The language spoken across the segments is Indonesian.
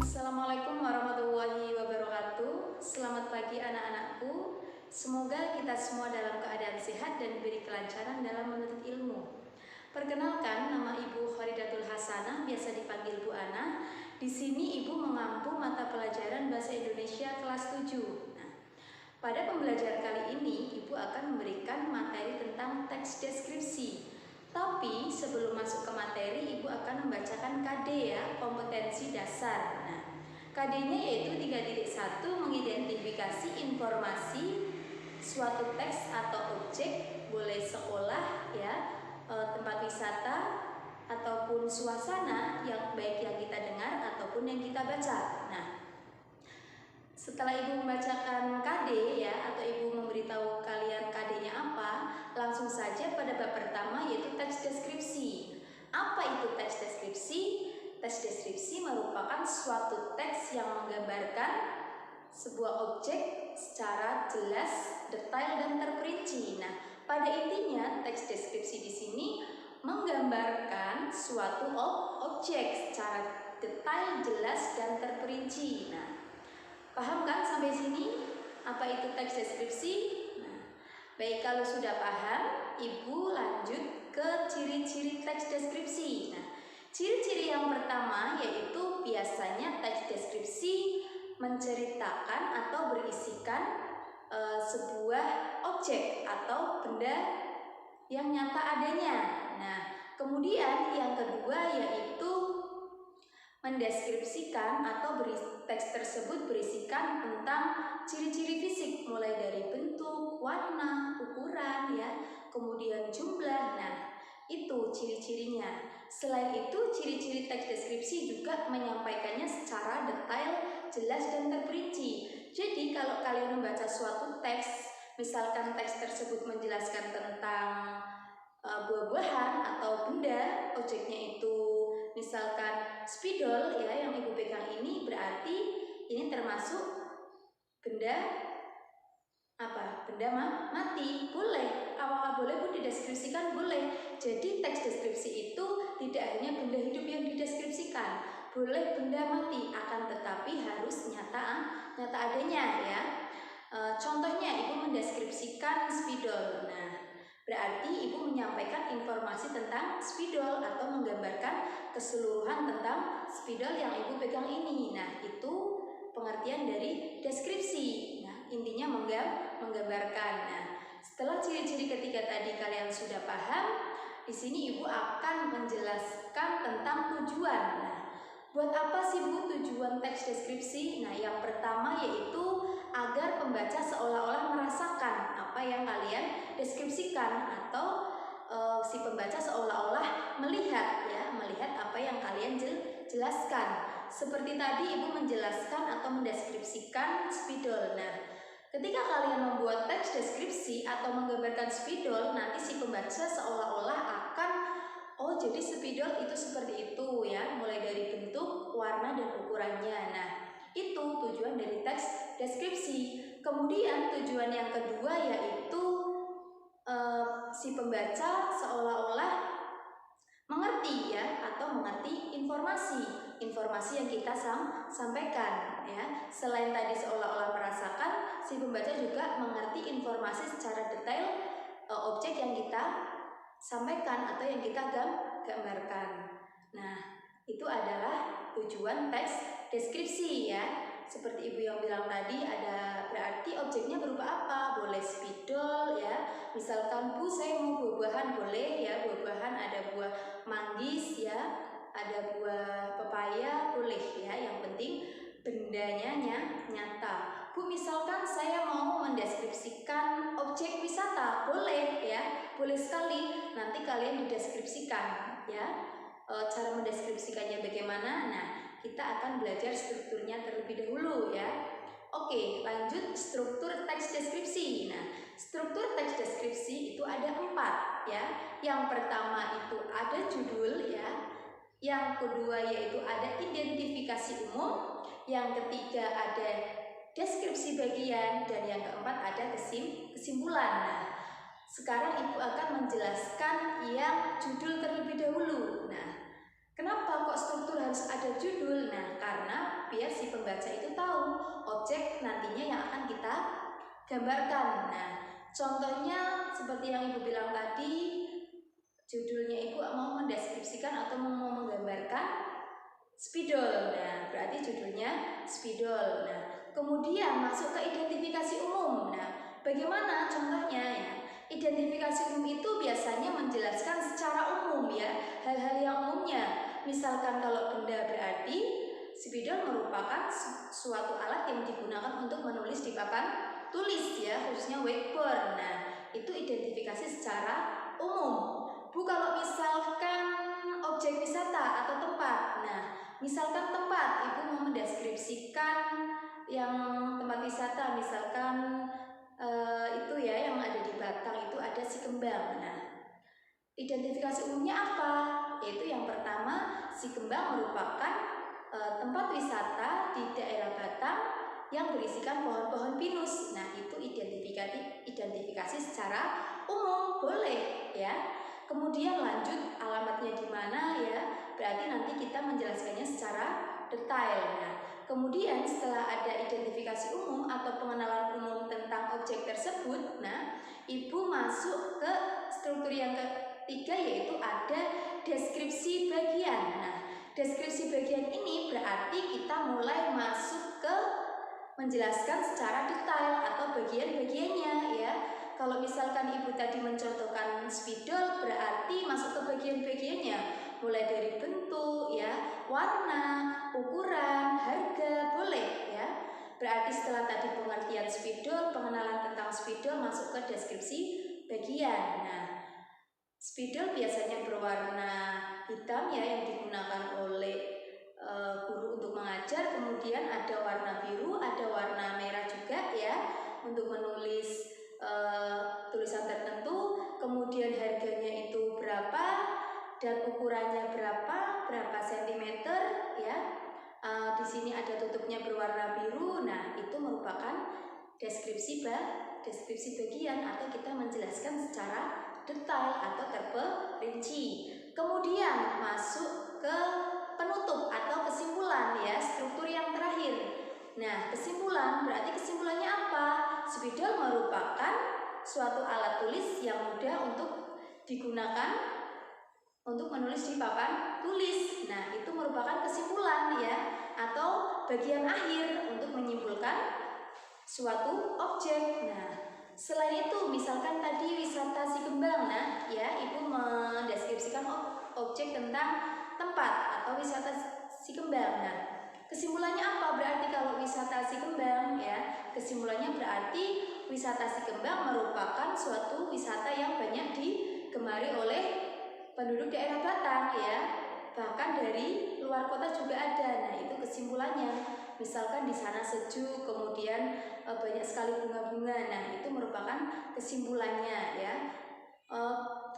Assalamualaikum warahmatullahi wabarakatuh. Selamat pagi anak-anakku. Semoga kita semua dalam keadaan sehat dan diberi kelancaran dalam menuntut ilmu. Perkenalkan, nama Ibu Khoridatul Hasanah, biasa dipanggil Bu Ana. Di sini Ibu mengampu mata pelajaran Bahasa Indonesia kelas 7. Pada pembelajaran kali ini, Ibu akan memberikan materi tentang teks deskripsi. Tapi sebelum masuk ke materi, Ibu akan membacakan KD ya, kompetensi dasar. KD-nya yaitu 3.1 mengidentifikasi informasi suatu teks atau objek, boleh sekolah ya, tempat wisata ataupun suasana yang baik yang kita dengar ataupun yang kita baca. Setelah Ibu membacakan KD ya, atau Ibu memberitahu kalian KD-nya apa, langsung saja pada bab pertama yaitu teks deskripsi. Apa itu teks deskripsi? Teks deskripsi merupakan suatu teks yang menggambarkan sebuah objek secara jelas, detail dan terperinci. Pada intinya teks deskripsi di sini menggambarkan suatu objek secara detail, jelas dan terperinci. Paham kan sampai sini? Apa itu teks deskripsi? Baik, kalau sudah paham, Ibu lanjut ke ciri-ciri teks deskripsi. Ciri-ciri yang pertama yaitu biasanya teks deskripsi menceritakan atau berisikan sebuah objek atau benda yang nyata adanya. Kemudian yang kedua yaitu mendeskripsikan atau teks tersebut berisikan tentang ciri-ciri fisik, mulai dari bentuk, warna, ukuran ya, kemudian jumlah. Itu ciri-cirinya. Selain itu, ciri-ciri teks deskripsi juga menyampaikannya secara detail, jelas dan terperinci. Jadi kalau kalian membaca suatu teks, misalkan teks tersebut menjelaskan tentang buah-buahan atau benda, objeknya itu misalkan spidol ya yang Ibu pegang ini, berarti ini termasuk benda apa? Benda mati. Boleh. Apakah boleh Bu dideskripsikan? Boleh. Jadi teks deskripsi itu tidak hanya benda hidup yang dideskripsikan, boleh benda mati, akan tetapi harus nyata adanya ya. Contohnya Ibu mendeskripsikan spidol. Berarti Ibu menyampaikan informasi tentang spidol atau menggambarkan keseluruhan tentang spidol yang Ibu pegang ini. Itu pengertian dari deskripsi. Intinya menggambarkan. Setelah ciri-ciri ketiga tadi kalian sudah paham, di sini Ibu akan menjelaskan tentang tujuan. Buat apa sih Bu tujuan teks deskripsi? Yang pertama yaitu agar pembaca seolah-olah merasakan apa yang kalian deskripsikan, atau si pembaca seolah-olah melihat apa yang kalian jelaskan. Seperti tadi Ibu menjelaskan atau mendeskripsikan spidol. Ketika kalian membuat teks deskripsi atau menggambarkan spidol, nanti si pembaca seolah-olah akan, oh jadi spidol itu seperti itu ya, mulai dari bentuk, warna dan ukurannya. Itu tujuan dari teks deskripsi. Kemudian tujuan yang kedua yaitu si pembaca seolah-olah mengerti ya, atau mengerti informasi yang kita sampaikan ya. Selain tadi seolah-olah merasakan, si pembaca juga mengerti informasi secara detail objek yang kita sampaikan atau yang kita gambarkan. Itu adalah tujuan teks deskripsi ya. Seperti Ibu yang bilang tadi, ada berarti objeknya berupa apa? Boleh spidol ya. Misalkan Bu saya mau buah-buahan, boleh ya, buah-buahan ada buah manggis ya, ada buah pepaya, boleh ya. Yang penting bendanya nyata. Bu misalkan saya mau mendeskripsikan objek wisata, boleh ya, boleh sekali. Nanti kalian dideskripsikan ya. Cara mendeskripsikannya bagaimana? Kita akan belajar strukturnya terlebih dahulu ya. Oke, lanjut struktur teks deskripsi. Struktur teks deskripsi itu ada 4 ya. Yang pertama itu ada judul ya. Yang kedua yaitu ada identifikasi umum. Yang ketiga ada deskripsi bagian, dan yang keempat ada kesimpulan. Sekarang Ibu akan judul terlebih dahulu. Nah, kenapa kok struktur harus ada judul? Nah, karena biar si pembaca itu tahu objek nantinya yang akan kita gambarkan. Nah, contohnya seperti yang Ibu bilang tadi, judulnya Ibu mau mendeskripsikan atau mau menggambarkan spidol. Nah, berarti judulnya spidol. Nah, kemudian masuk ke identifikasi umum. Nah, bagaimana contohnya ya? Identifikasi umum itu biasanya menjelaskan secara umum ya, hal-hal yang umumnya. Misalkan kalau benda berarti spidol merupakan suatu alat yang digunakan untuk menulis di papan tulis ya, khususnya whiteboard. Nah, itu identifikasi secara umum. Bu, kalau misalkan objek wisata atau tempat. Nah, misalkan tempat, Ibu mau mendeskripsikan yang tempat wisata, misalkan itu ya yang ada di Batang itu ada si kembang. Nah, identifikasi umumnya apa? Yaitu yang pertama, si kembang merupakan tempat wisata di daerah Batang yang berisikan pohon-pohon pinus. Nah, itu identifikasi secara umum, boleh ya. Kemudian lanjut alamatnya di mana ya? Berarti nanti kita menjelaskannya secara detail. Nah, kemudian setelah ada identifikasi umum atau pengenalan umum tentang objek tersebut, nah, Ibu masuk ke struktur yang ketiga yaitu ada deskripsi bagian. Nah, deskripsi bagian ini berarti kita mulai masuk ke menjelaskan secara detail atau bagian-bagiannya ya. Kalau misalkan Ibu tadi mencontohkan spidol, berarti masuk ke bagian-bagiannya, mulai dari bentuk ya, warna, ukuran, harga, boleh ya. Berarti setelah tadi pengertian spidol, pengenalan tentang spidol, masuk ke deskripsi bagian. Nah, spidol biasanya berwarna hitam ya, yang digunakan oleh guru untuk mengajar. Kemudian ada warna biru, ada warna merah juga ya, untuk menulis tulisan tertentu. Kemudian harganya itu berapa dan ukurannya berapa sentimeter ya. Di sini ada tutupnya berwarna biru. Nah, itu merupakan deskripsi bagian atau kita menjelaskan secara detail atau terperinci. Kemudian masuk ke penutup atau kesimpulan ya, struktur yang terakhir. Nah, kesimpulan berarti kesimpulannya apa? Spidol merupakan suatu alat tulis yang mudah untuk digunakan untuk menulis di papan tulis. Nah, itu merupakan kesimpulan ya, atau bagian akhir untuk menyimpulkan suatu objek. Nah, selain itu misalkan tadi wisata si kembang, nah ya Ibu mendeskripsikan objek tentang tempat atau wisata si kembang. Nah, kesimpulannya apa? Berarti kalau wisata si kembang ya, kesimpulannya berarti wisata si kembang merupakan suatu wisata yang banyak digemari oleh penduduk daerah Batang ya, bahkan dari luar kota juga ada. Nah, itu kesimpulannya. Misalkan di sana sejuk, kemudian banyak sekali bunga-bunga. Nah, itu merupakan kesimpulannya ya.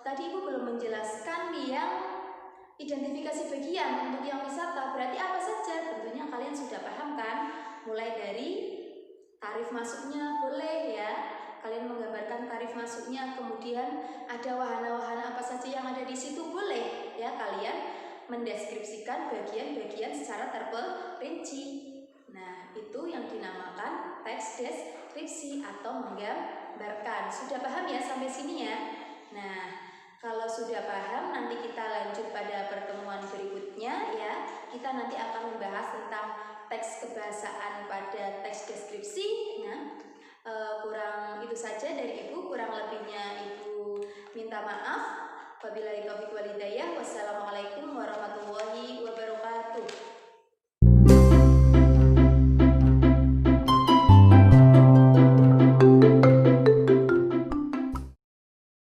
Tadi Ibu belum menjelaskan yang identifikasi bagian untuk yang wisata. Berarti apa saja? Tentunya kalian sudah paham kan? Mulai dari tarif masuknya boleh ya, kalian menggambarkan tarif masuknya, kemudian ada wahana-wahana apa saja yang ada di situ boleh ya, kalian mendeskripsikan bagian-bagian secara terperinci. Nah, itu yang dinamakan teks deskripsi atau menggambarkan. Sudah paham ya sampai sini ya? Nah, kalau sudah paham, nanti kita lanjut pada pertemuan berikutnya ya. Kita nanti akan membahas tentang teks kebahasaan pada teks deskripsi. Nah, kurang itu saja dari Ibu, kurang lebihnya Ibu minta maaf. Wabillahi taufiq wal hidayah. Wassalamualaikum warahmatullahi wabarakatuh.